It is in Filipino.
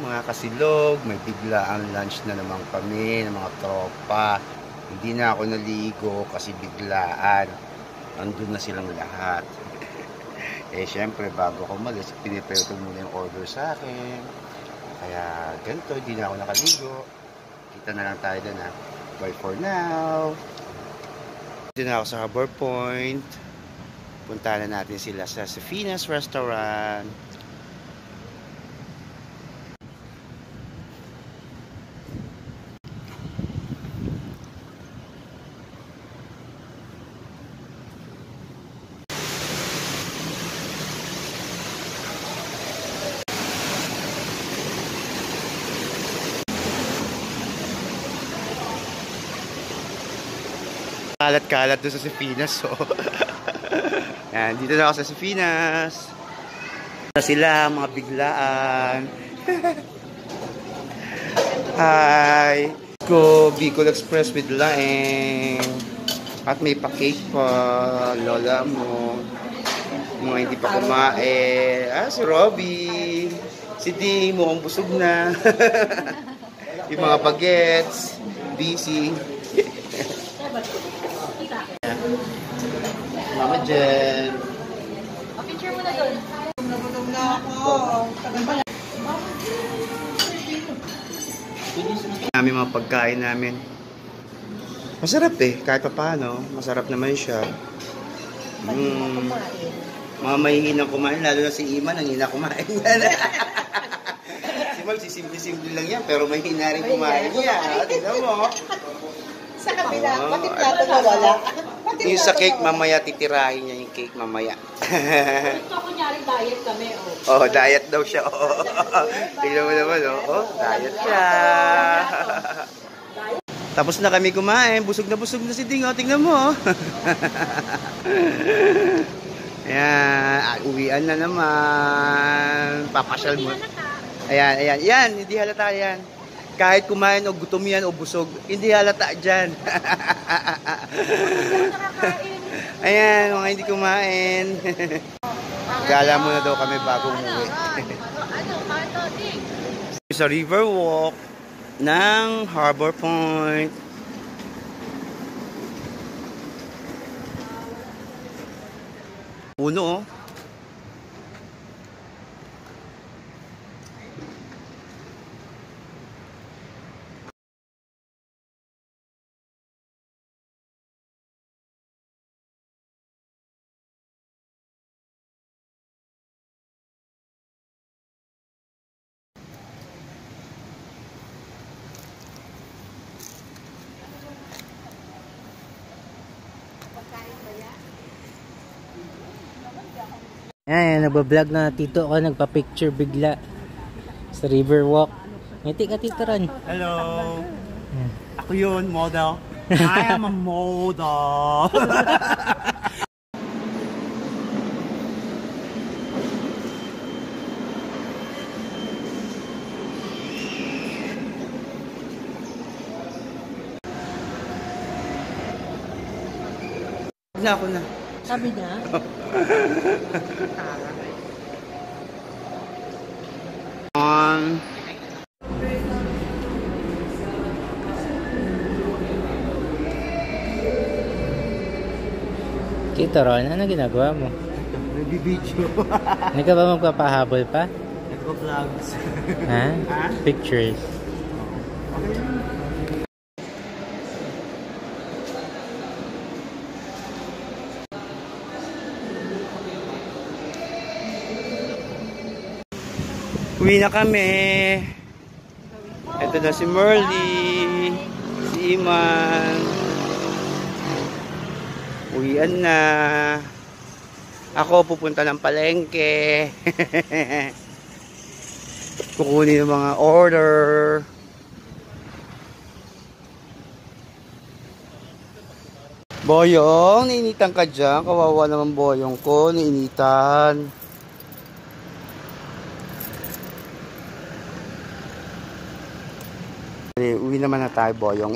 mga kasilog, may biglaang lunch na naman kami ng mga tropa. Hindi na ako naligo kasi biglaan. Andun na silang lahat. Syempre, bago ako umalis, pinipare ko muna yung order sa akin. Kaya, ganito, hindi na ako nakaligo. Kita na lang tayo doon, ha. Bye for now. Dito na ako sa Harbor Point. Punta na natin sila sa Safina's Restaurant. Kalat-kalat doon sa Safina's, so. Yan, dito na ako sa Safina's. Na sila, mga biglaan. Hi! Go, Bicol Express with Laeng. At may pa-cake pa, lola mo. Mga hindi pa kumain. Si Robby. Si Ding, mukhang busog na. Yung mga bagets. Busy. Mama Jen. Picture mo na doon. Nagutom na ako. Namin mga pagkain namin. Masarap kahit pa paano. Masarap naman siya. Mga mahihinang kumain, lalo na si Iman, ang hina kumain yan. Si Mal, simple-simple lang yan, pero mahina rin kumain niya. Tignan mo. Sa kabila, pati plato na wala. Yung sa cake, mamaya titirahin niya yung cake mamaya. Ito kunyari diet kami, Oh, diet daw siya. Oh. Tignan mo naman, oh, diet siya. Tapos na kami kumain, busog na si Ding, oh. Tingnan mo. Ayan, uwian na naman. Papasyal mo. Ayan, yan, hindi halata yan. Kahit kumain o gutom yan o busog, hindi halata dyan. Ayan, mga hindi kumain. Gala muna daw kami bago umuwi. Sa river walk ng Harbor Point. Puno, oh. Ayan, nagbablog na tito ako, nagpa-picture bigla sa Riverwalk. Ngiti ka tito Ron. Hello. Ako yun, model. I am a model. Ako na. Sabi niya? On. Tito Ron, ano ginagawa mo? Nag-video. Hindi ka ba magpapahabol pa? Nag-vlogs. Ha? Pictures. Uwi na kami. Ito na si Merly, si Iman. Uwian na. Ako pupunta ng palengke. Kukunin yung mga order. Boyong, nainitan ka dyan. Kawawa naman Boyong ko, nainitan. Uwi naman na tayo, Boyong